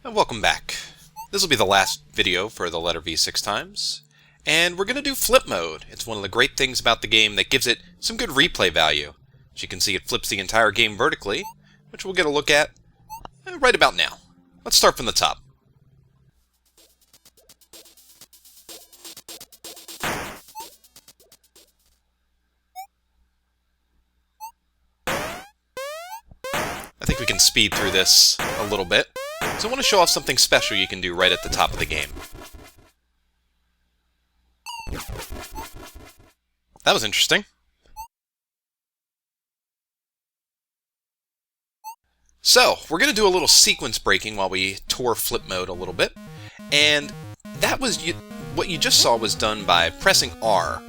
And welcome back. This will be the last video for the letter V 6 times, and we're going to do flip mode. It's one of the great things about the game that gives it some good replay value. As you can see, it flips the entire game vertically, which we'll get a look at right about now. Let's start from the top. I think we can speed through this a little bit. So I want to show off something special you can do right at the top of the game. That was interesting. So, we're going to do a little sequence breaking while we tour flip mode a little bit. And that was what you just saw was done by pressing R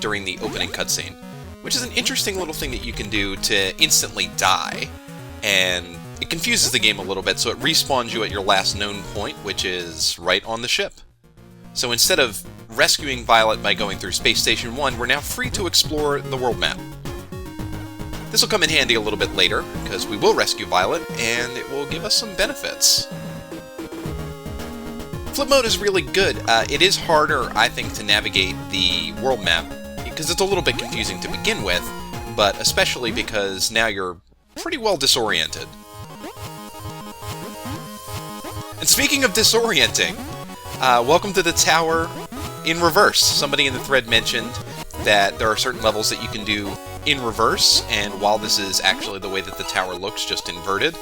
during the opening cutscene, which is an interesting little thing that you can do to instantly die. And it confuses the game a little bit, so it respawns you at your last known point, which is right on the ship. So instead of rescuing Violet by going through Space Station 1, we're now free to explore the world map. This will come in handy a little bit later, because we will rescue Violet, and it will give us some benefits. Flip mode is really good. It is harder, I think, to navigate the world map, because it's a little bit confusing to begin with, but especially because now you're pretty well disoriented. And speaking of disorienting, welcome to the tower in reverse. Somebody in the thread mentioned that there are certain levels that you can do in reverse, and while this is actually the way that the tower looks, just inverted,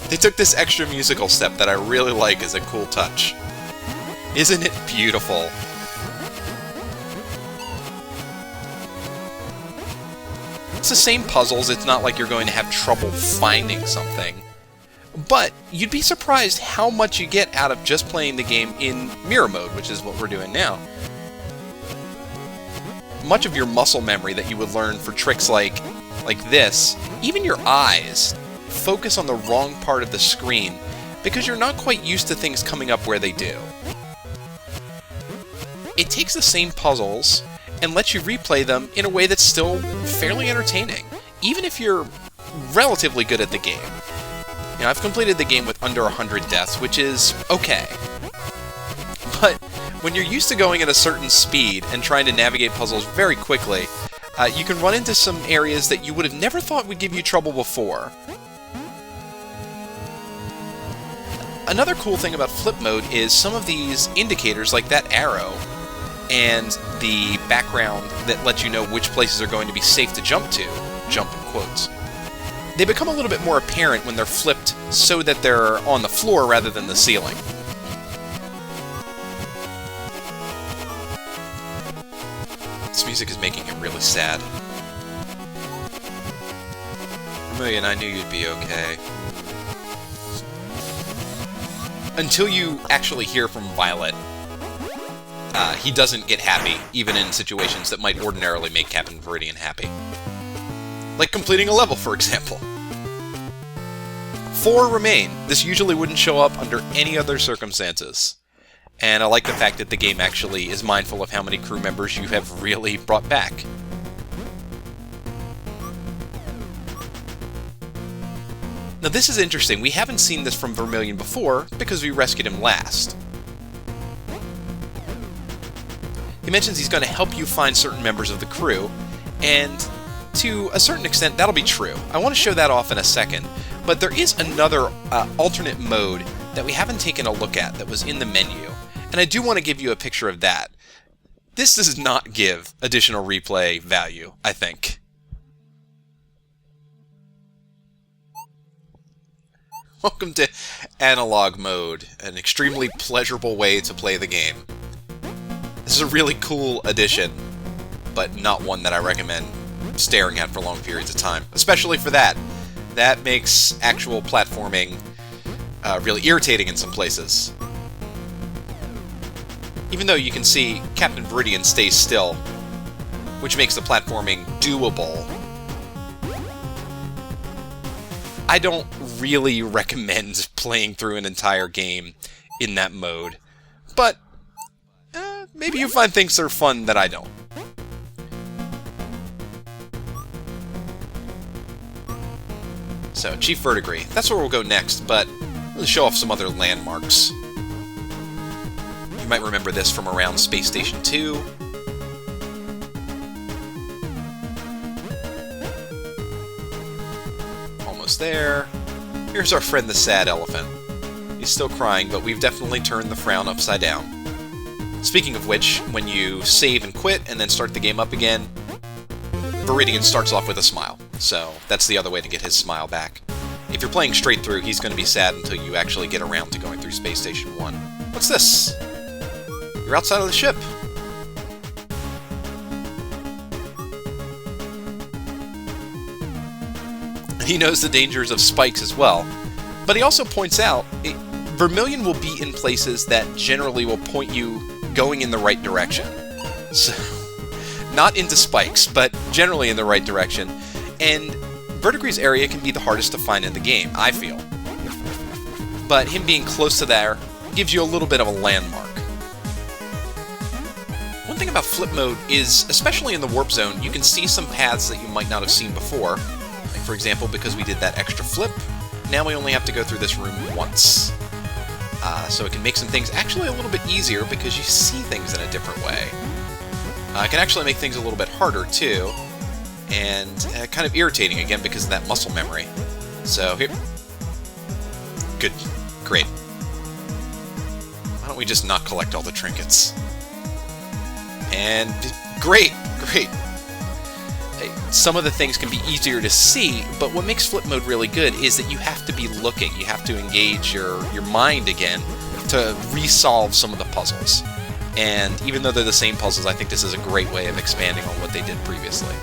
they took this extra musical step that I really like as a cool touch. Isn't it beautiful? It's the same puzzles, it's not like you're going to have trouble finding something. But you'd be surprised how much you get out of just playing the game in mirror mode, which is what we're doing now. Much of your muscle memory that you would learn for tricks like this, even your eyes, focus on the wrong part of the screen because you're not quite used to things coming up where they do. It takes the same puzzles and lets you replay them in a way that's still fairly entertaining, even if you're relatively good at the game. You know, I've completed the game with under 100 deaths, which is okay. But when you're used to going at a certain speed and trying to navigate puzzles very quickly, you can run into some areas that you would have never thought would give you trouble before. Another cool thing about flip mode is some of these indicators, like that arrow, and the background that lets you know which places are going to be safe to jump to, jump in quotes. They become a little bit more apparent when they're flipped so that they're on the floor rather than the ceiling. This music is making it really sad. Vermilion, I knew you'd be okay. Until you actually hear from Violet, he doesn't get happy, even in situations that might ordinarily make Captain Viridian happy. Like completing a level, for example. 4 remain. This usually wouldn't show up under any other circumstances. And I like the fact that the game actually is mindful of how many crew members you have really brought back. Now this is interesting. We haven't seen this from Vermilion before, because we rescued him last. He mentions he's going to help you find certain members of the crew, and to a certain extent that'll be true. I want to show that off in a second, but there is another alternate mode that we haven't taken a look at that was in the menu, and I do want to give you a picture of that. This does not give additional replay value, I think. Welcome to Analog Mode, an extremely pleasurable way to play the game. This is a really cool addition, but not one that I recommend staring at for long periods of time, especially for that. That makes actual platforming really irritating in some places. Even though you can see Captain Viridian stays still, which makes the platforming doable, I don't really recommend playing through an entire game in that mode, but maybe you find things that are fun that I don't. So, Chief Verdigris, that's where we'll go next, but Let's show off some other landmarks. You might remember this from around Space Station 2. Almost there. Here's our friend the sad elephant. He's still crying, but we've definitely turned the frown upside down. Speaking of which, when you save and quit and then start the game up again, Viridian starts off with a smile. So that's the other way to get his smile back. If you're playing straight through, he's going to be sad until you actually get around to going through Space Station 1. What's this? You're outside of the ship. He knows the dangers of spikes as well, but he also points out Vermilion will be in places that generally will point you going in the right direction. So, not into spikes, but generally in the right direction. And Verdigree's area can be the hardest to find in the game, I feel. But him being close to there gives you a little bit of a landmark. One thing about flip mode is, especially in the warp zone, you can see some paths that you might not have seen before. Like, for example, because we did that extra flip, now we only have to go through this room once. So it can make some things actually a little bit easier because you see things in a different way. It can actually make things a little bit harder, too. And kind of irritating, again, because of that muscle memory. So, here. Good. Great. Why don't we just not collect all the trinkets? And great! Great! Some of the things can be easier to see, but what makes flip mode really good is that you have to be looking. You have to engage your mind again to resolve some of the puzzles. And even though they're the same puzzles, I think this is a great way of expanding on what they did previously.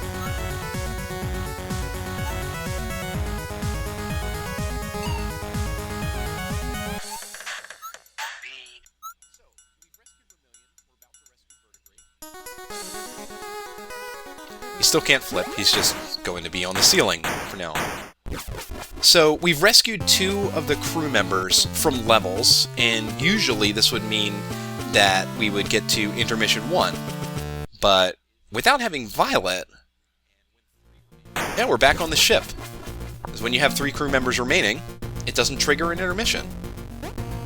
He still can't flip, he's just going to be on the ceiling for now. So, we've rescued 2 of the crew members from levels, and usually this would mean that we would get to intermission 1. But without having Violet, yeah, we're back on the ship. Because when you have 3 crew members remaining, it doesn't trigger an intermission.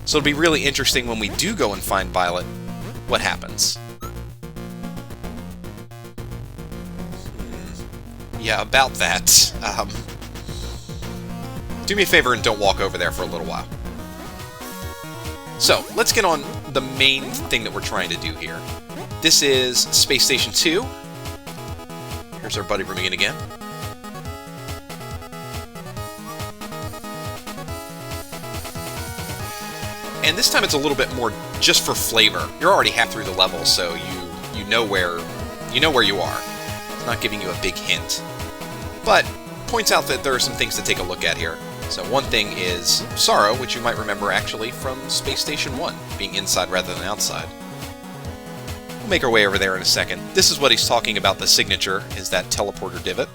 So it'll be really interesting when we do go and find Violet, what happens. Yeah, about that. Do me a favor and don't walk over there for a little while. So, let's get on the main thing that we're trying to do here. This is Space Station 2. Here's our buddy Vermilion again. And this time it's a little bit more just for flavor. You're already half through the level, so you know where you are. It's not giving you a big hint. But points out that there are some things to take a look at here. So one thing is Sorrow, which you might remember actually from Space Station 1, being inside rather than outside. We'll make our way over there in a second. This is what he's talking about, the signature, is that teleporter divot.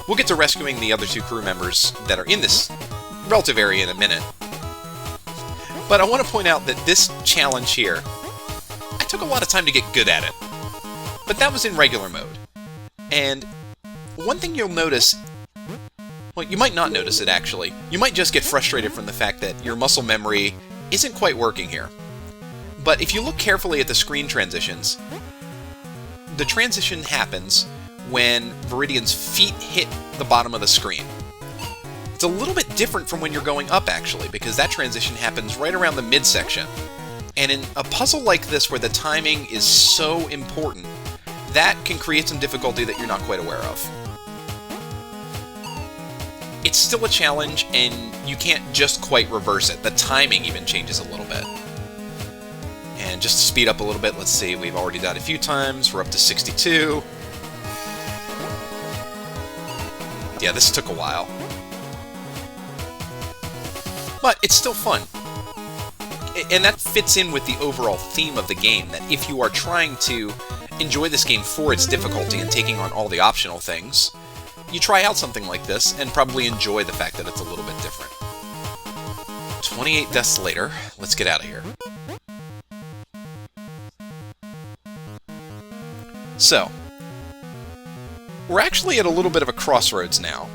We'll get to rescuing the other 2 crew members that are in this relative area in a minute. But I want to point out that this challenge here, I took a lot of time to get good at it. But that was in regular mode. And one thing you'll notice, well, you might not notice it actually. You might just get frustrated from the fact that your muscle memory isn't quite working here. But if you look carefully at the screen transitions, the transition happens when Viridian's feet hit the bottom of the screen. It's a little bit different from when you're going up, actually, because that transition happens right around the midsection. And in a puzzle like this, where the timing is so important, that can create some difficulty that you're not quite aware of. It's still a challenge, and you can't just quite reverse it. The timing even changes a little bit. And just to speed up a little bit, let's see, we've already died a few times, we're up to 62. Yeah, this took a while. But it's still fun. And that fits in with the overall theme of the game, that if you are trying to enjoy this game for its difficulty and taking on all the optional things, you try out something like this and probably enjoy the fact that it's a little bit different. 28 deaths later, let's get out of here. So, we're actually at a little bit of a crossroads now.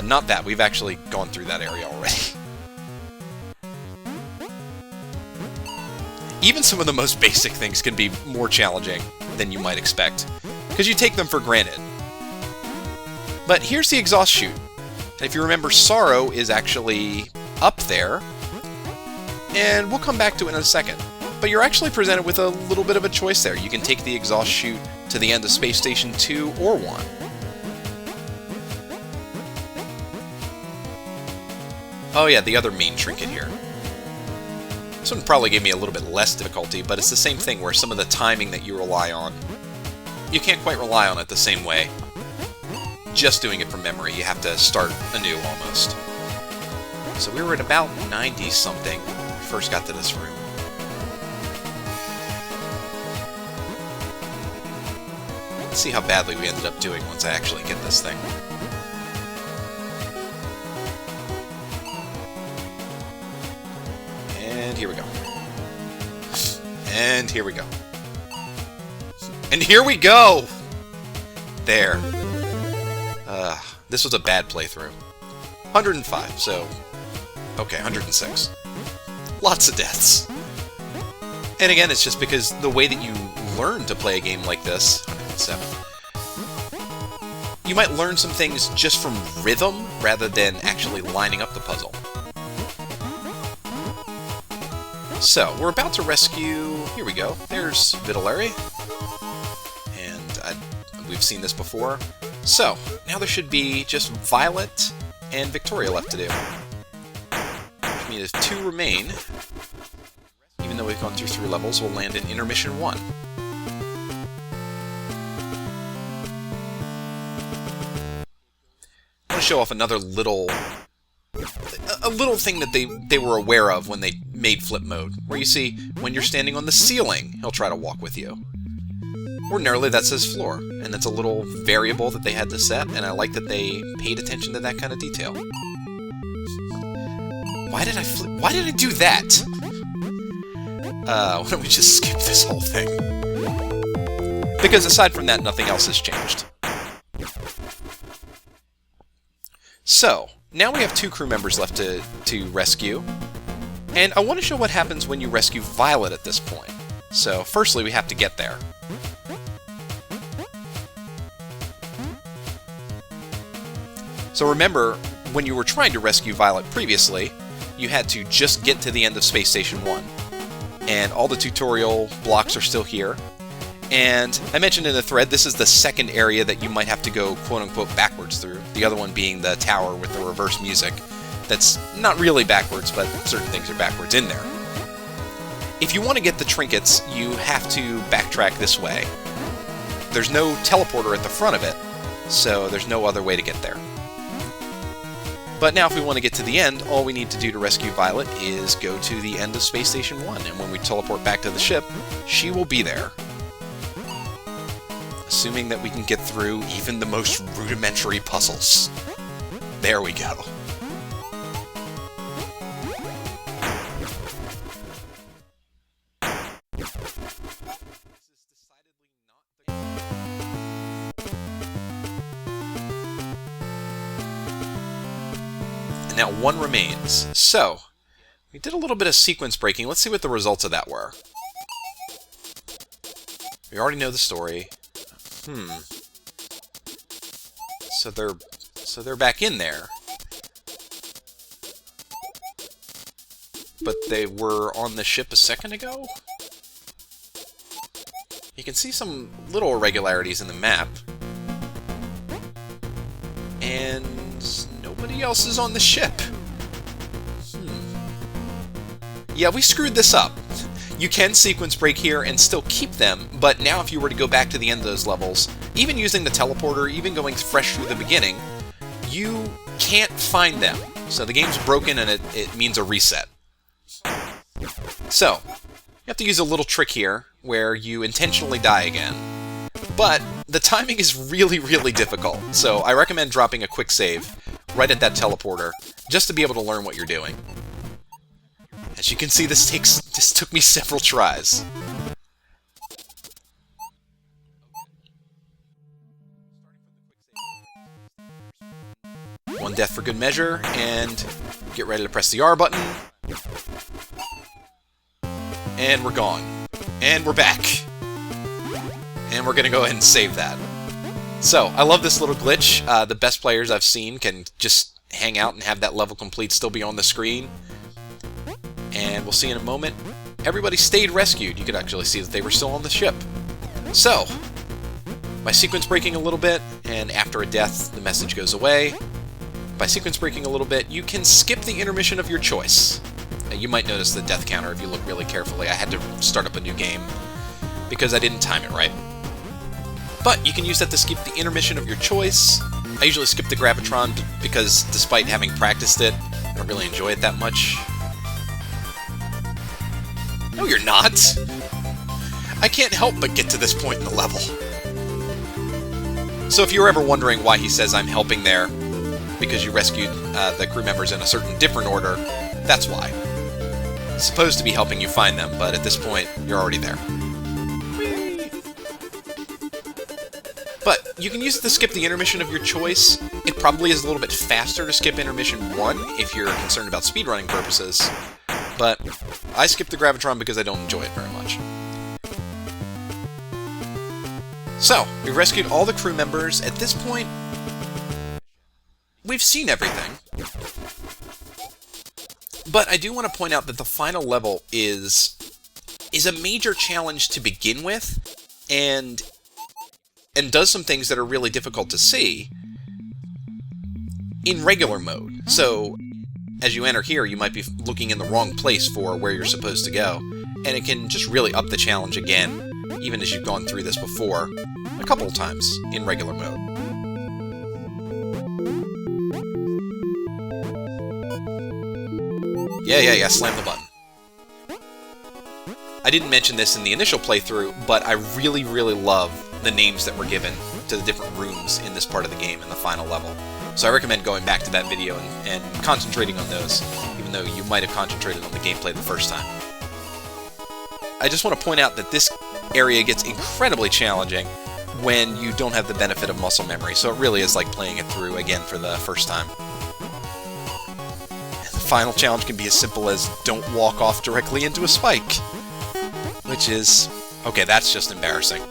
Not that. We've actually gone through that area already. Even some of the most basic things can be more challenging than you might expect, because you take them for granted. But here's the exhaust chute. And if you remember, Sorrow is actually up there, and we'll come back to it in a second. But you're actually presented with a little bit of a choice there. You can take the exhaust chute to the end of Space Station 2 or 1. Oh yeah, the other main trinket here. This one probably gave me a little bit less difficulty, but it's the same thing where some of the timing that you rely on, you can't quite rely on it the same way. Just doing it from memory, you have to start anew almost. So we were at about 90-something when we first got to this room. Let's see how badly we ended up doing once I actually get this thing. And here we go. And here we go. And here we go! There. This was a bad playthrough. 105, so... Okay, 106. Lots of deaths. And again, it's just because the way that you learn to play a game like this... 107. You might learn some things just from rhythm, rather than actually lining up the puzzle. So, we're about to rescue... Here we go. There's Vitellary. And we've seen this before. So, now there should be just Violet and Victoria left to do. Which means if 2 remain, even though we've gone through 3 levels, we'll land in Intermission 1. I want to show off another little... A little thing that they were aware of when they made flip mode, where you see, when you're standing on the ceiling, he'll try to walk with you. Ordinarily, that says floor, and that's a little variable that they had to set, and I like that they paid attention to that kind of detail. Why did I do that? Why don't we just skip this whole thing? Because aside from that, nothing else has changed. So, now we have 2 crew members left to rescue, and I want to show what happens when you rescue Violet at this point. So, firstly, we have to get there. So remember, when you were trying to rescue Violet previously, you had to just get to the end of Space Station 1. And all the tutorial blocks are still here. And I mentioned in the thread, this is the second area that you might have to go quote-unquote backwards through. The other one being the tower with the reverse music. That's not really backwards, but certain things are backwards in there. If you want to get the trinkets, you have to backtrack this way. There's no teleporter at the front of it, so there's no other way to get there. But now if we want to get to the end, all we need to do to rescue Violet is go to the end of Space Station 1, and when we teleport back to the ship, she will be there. Assuming that we can get through even the most rudimentary puzzles. There we go. And now 1 remains. So, we did a little bit of sequence breaking. Let's see what the results of that were. We already know the story. So they're back in there. But they were on the ship a second ago? You can see some little irregularities in the map. And nobody else is on the ship. Yeah, we screwed this up. You can sequence break here and still keep them, but now if you were to go back to the end of those levels, even using the teleporter, even going fresh through the beginning, you can't find them. So the game's broken and it means a reset. So, you have to use a little trick here, where you intentionally die again. But the timing is really, really difficult, so I recommend dropping a quick save right at that teleporter, just to be able to learn what you're doing. As you can see, this took me several tries. One death for good measure, and get ready to press the R button. And we're gone. And we're back. And we're going to go ahead and save that. So, I love this little glitch. The best players I've seen can just hang out and have that level complete still be on the screen. And we'll see in a moment. Everybody stayed rescued. You could actually see that they were still on the ship. So, by sequence breaking a little bit, and after a death, the message goes away. By sequence breaking a little bit, you can skip the intermission of your choice. You might notice the death counter if you look really carefully. I had to start up a new game because I didn't time it right. But you can use that to skip the intermission of your choice. I usually skip the Gravitron because despite having practiced it, I don't really enjoy it that much. No, you're not! I can't help but get to this point in the level. So if you're ever wondering why he says I'm helping there, because you rescued the crew members in a certain different order, that's why. It's supposed to be helping you find them, but at this point, you're already there. Whee! But you can use it to skip the intermission of your choice. It probably is a little bit faster to skip intermission 1 if you're concerned about speedrunning purposes, but I skip the Gravitron because I don't enjoy it very much. So, we've rescued all the crew members. At this point, we've seen everything. But I do want to point out that the final level is a major challenge to begin with, and does some things that are really difficult to see in regular mode. So, as you enter here, you might be looking in the wrong place for where you're supposed to go, and it can just really up the challenge again, even as you've gone through this before, a couple of times in regular mode. Yeah, slam the button. I didn't mention this in the initial playthrough, but I really, really love the names that were given to the different rooms in this part of the game in the final level. So I recommend going back to that video and concentrating on those, even though you might have concentrated on the gameplay the first time. I just want to point out that this area gets incredibly challenging when you don't have the benefit of muscle memory, so it really is like playing it through again for the first time. The final challenge can be as simple as don't walk off directly into a spike, which is... okay, that's just embarrassing.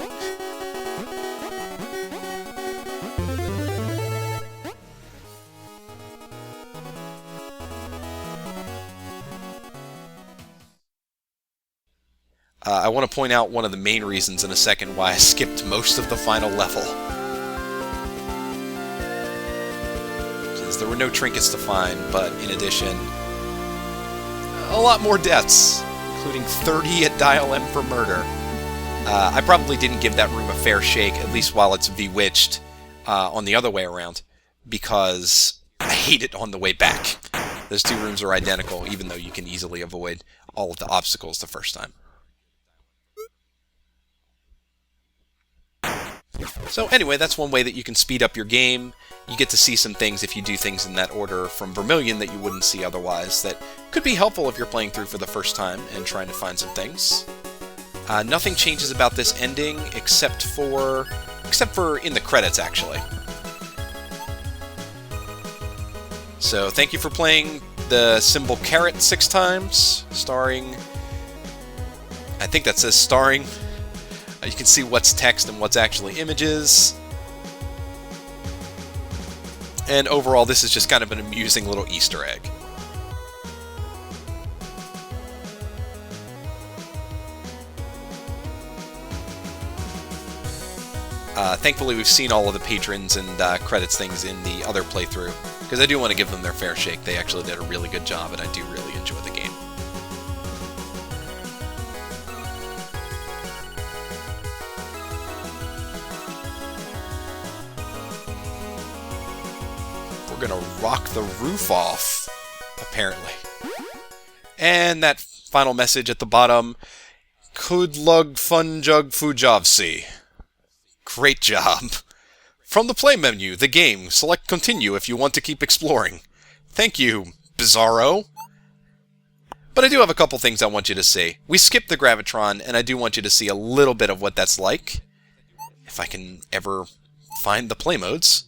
I want to point out one of the main reasons in a second why I skipped most of the final level. Because there were no trinkets to find, but in addition, a lot more deaths, including 30 at Dial M for murder. I probably didn't give that room a fair shake, at least while it's bewitched, on the other way around, because I hate it on the way back. Those two rooms are identical, even though you can easily avoid all of the obstacles the first time. So anyway, that's one way that you can speed up your game. You get to see some things if you do things in that order from Vermilion that you wouldn't see otherwise. That could be helpful if you're playing through for the first time and trying to find some things. Nothing changes about this ending except for in the credits, actually. So thank you for playing the symbol caret 6 times, starring... I think that says starring... You can see what's text and what's actually images. And overall, this is just kind of an amusing little Easter egg. Thankfully, we've seen all of the patrons and credits things in the other playthrough, because I do want to give them their fair shake. They actually did a really good job, and I do really enjoy the game. We're gonna rock the roof off, apparently. And that final message at the bottom, Kudlug Funjug Fujavsi. Great job. From the play menu, the game, select continue if you want to keep exploring. Thank you, Bizarro. But I do have a couple things I want you to see. We skipped the Gravitron, and I do want you to see a little bit of what that's like. If I can ever find the play modes.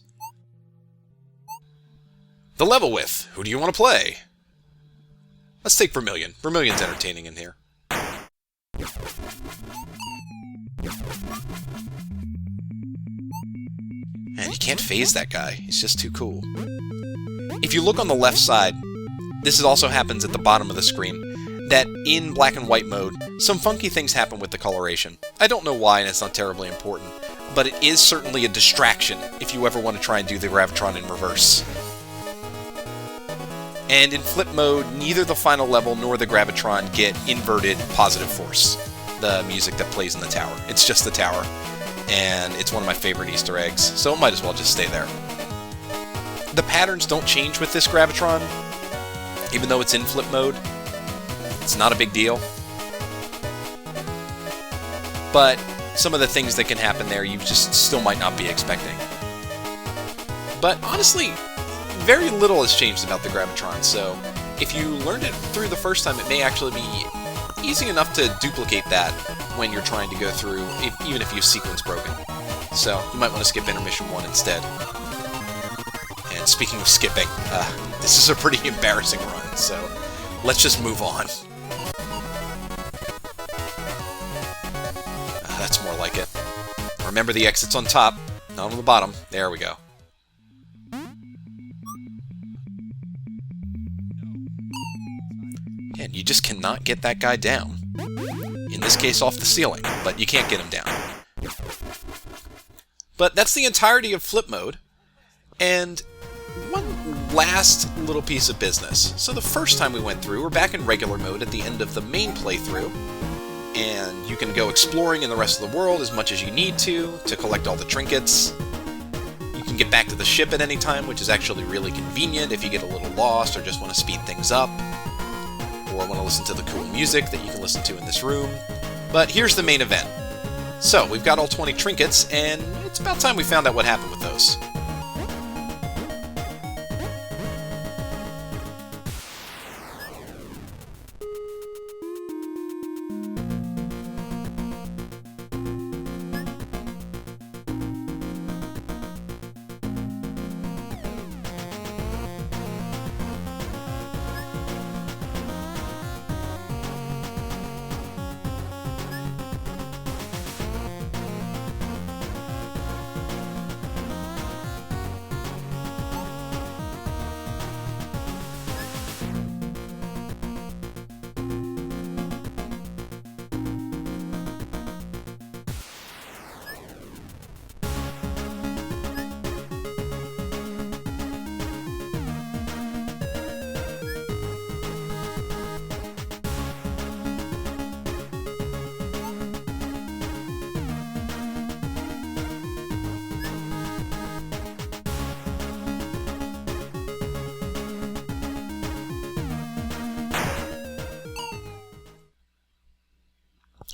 The level width. Who do you want to play? Let's take Vermilion. Vermilion's entertaining in here. Man, you can't phase that guy. He's just too cool. If you look on the left side, this also happens at the bottom of the screen, that in black and white mode, some funky things happen with the coloration. I don't know why, and it's not terribly important, but it is certainly a distraction if you ever want to try and do the Gravitron in reverse. And in flip mode, neither the final level nor the Gravitron get inverted positive force, the music that plays in the tower. It's just the tower, and it's one of my favorite Easter eggs, so it might as well just stay there. The patterns don't change with this Gravitron, even though it's in flip mode. It's not a big deal. But some of the things that can happen there you just still might not be expecting. But honestly, very little has changed about the Gravitron, so if you learned it through the first time, it may actually be easy enough to duplicate that when you're trying to go through, even if you've sequence broken. So you might want to skip Intermission 1 instead. And speaking of skipping, this is a pretty embarrassing run, so let's just move on. That's more like it. Remember, the exit's on top, not on the bottom. There we go. And you just cannot get that guy down. In this case, off the ceiling, but you can't get him down. But that's the entirety of flip mode. And one last little piece of business. So the first time we went through, we're back in regular mode at the end of the main playthrough. And you can go exploring in the rest of the world as much as you need to collect all the trinkets. You can get back to the ship at any time, which is actually really convenient if you get a little lost or just want to speed things up, or want to listen to the cool music that you can listen to in this room. But here's the main event. So, we've got all 20 trinkets, and it's about time we found out what happened with those.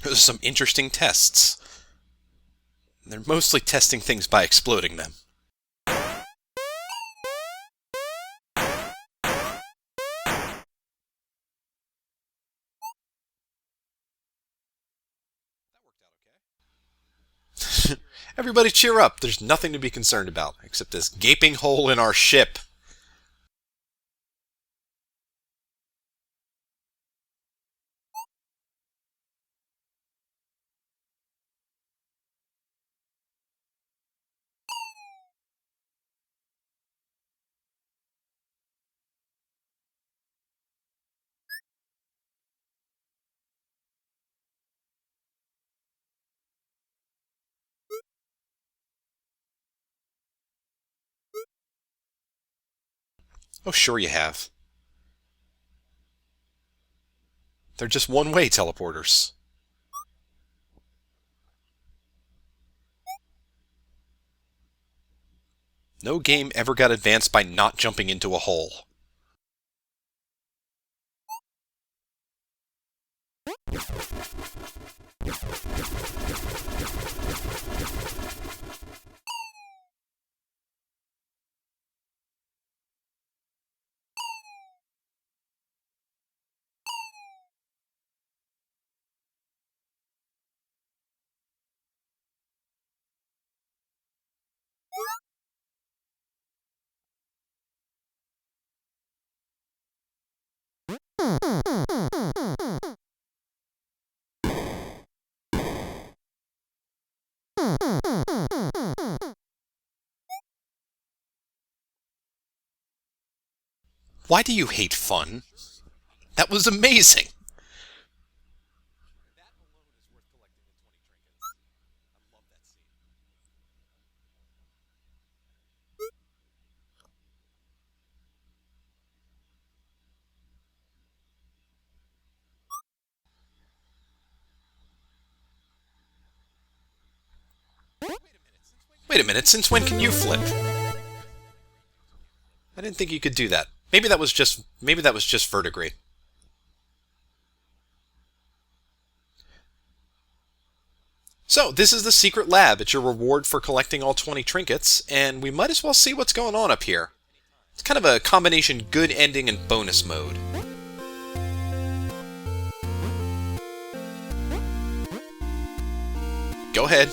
Those are some interesting tests. They're mostly testing things by exploding them. Everybody cheer up. There's nothing to be concerned about, except this gaping hole in our ship. Oh, sure you have. They're just one-way teleporters. No game ever got advanced by not jumping into a hole. Why do you hate fun? That was amazing! Wait a minute, since when can you flip? I didn't think you could do that. Maybe that was just verdigris. So, this is the secret lab. It's your reward for collecting all 20 trinkets, and we might as well see what's going on up here. It's kind of a combination good ending and bonus mode. Go ahead.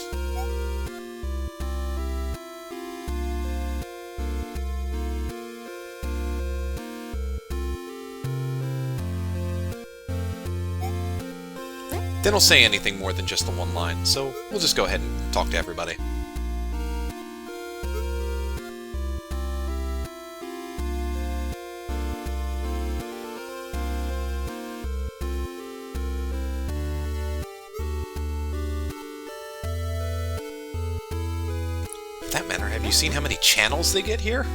They don't say anything more than just the one line, so we'll just go ahead and talk to everybody. For that matter, have you seen how many channels they get here?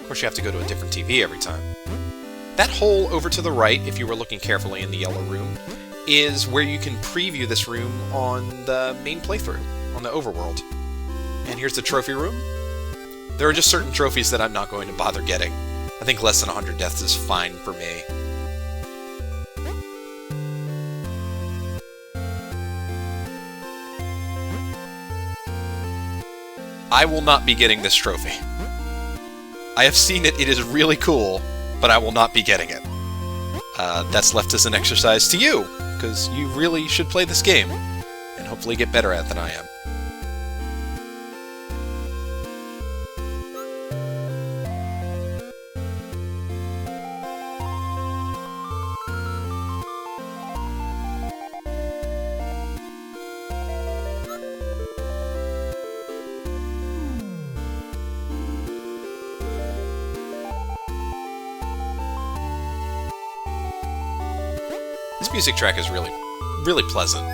Of course, you have to go to a different TV every time. That hole over to the right, if you were looking carefully in the yellow room, is where you can preview this room on the main playthrough, on the overworld. And here's the trophy room. There are just certain trophies that I'm not going to bother getting. I think less than 100 deaths is fine for me. I will not be getting this trophy. I have seen it, it is really cool, but I will not be getting it. That's left as an exercise to you, because you really should play this game, and hopefully get better at it than I am. This music track is really, really pleasant.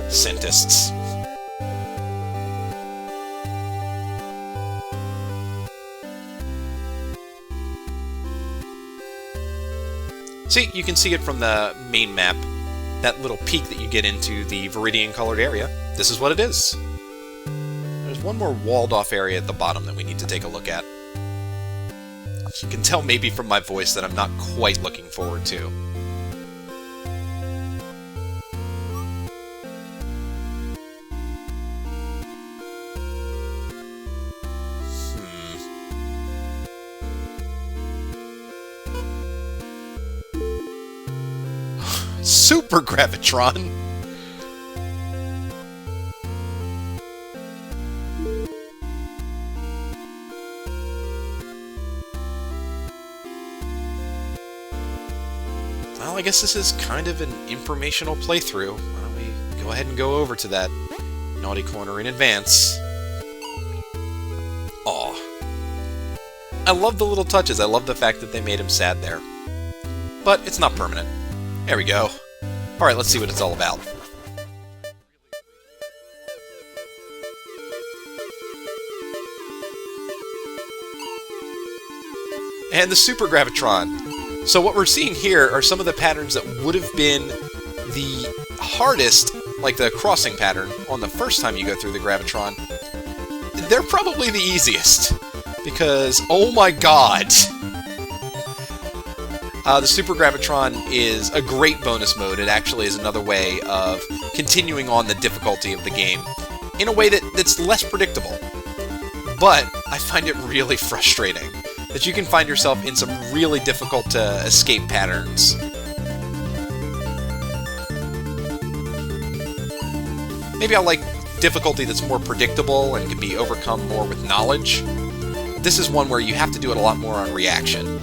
Scientists. See, you can see it from the main map. That little peak that you get into the Viridian-colored area. This is what it is. There's one more walled-off area at the bottom that we need to take a look at. You can tell maybe from my voice that I'm not quite looking forward to. Super Gravitron! Well, I guess this is kind of an informational playthrough. Why don't we go ahead and go over to that naughty corner in advance. Aw. I love the little touches. I love the fact that they made him sad there. But it's not permanent. There we go. Alright, let's see what it's all about. And the Super Gravitron. So what we're seeing here are some of the patterns that would have been the hardest, like the crossing pattern, on the first time you go through the Gravitron. They're probably the easiest, because, oh my god! The Super Gravitron is a great bonus mode. It actually is another way of continuing on the difficulty of the game in a way that's less predictable. But I find it really frustrating that you can find yourself in some really difficult to escape patterns. Maybe I like difficulty that's more predictable and can be overcome more with knowledge. This is one where you have to do it a lot more on reaction.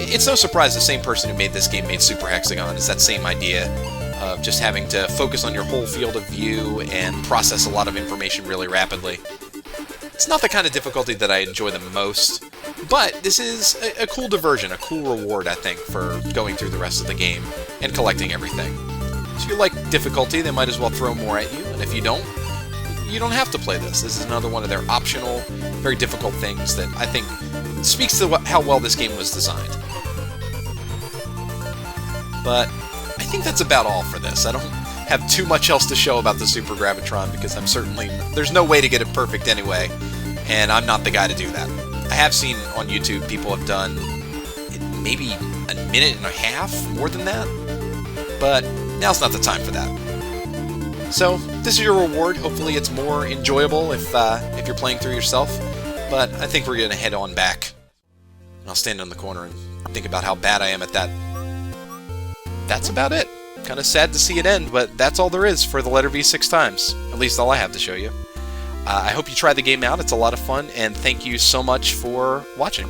It's no surprise the same person who made this game made Super Hexagon. It's that same idea. of just having to focus on your whole field of view and process a lot of information really rapidly. It's not the kind of difficulty that I enjoy the most, but this is a cool diversion, a cool reward, I think, for going through the rest of the game and collecting everything. So if you like difficulty, they might as well throw more at you, and if you don't have to play this. This is another one of their optional, very difficult things that I think speaks to how well this game was designed. But I think that's about all for this. I don't have too much else to show about the Super Gravitron because there's no way to get it perfect anyway, and I'm not the guy to do that. I have seen on YouTube people have done maybe a minute and a half, more than that, but now's not the time for that. So this is your reward. Hopefully it's more enjoyable if you're playing through yourself, but I think we're going to head on back. I'll stand in the corner and think about how bad I am at that. That's about it. Kind of sad to see it end, but that's all there is for the letter V 6 times. At least all I have to show you. I hope you try the game out. It's a lot of fun, and thank you so much for watching.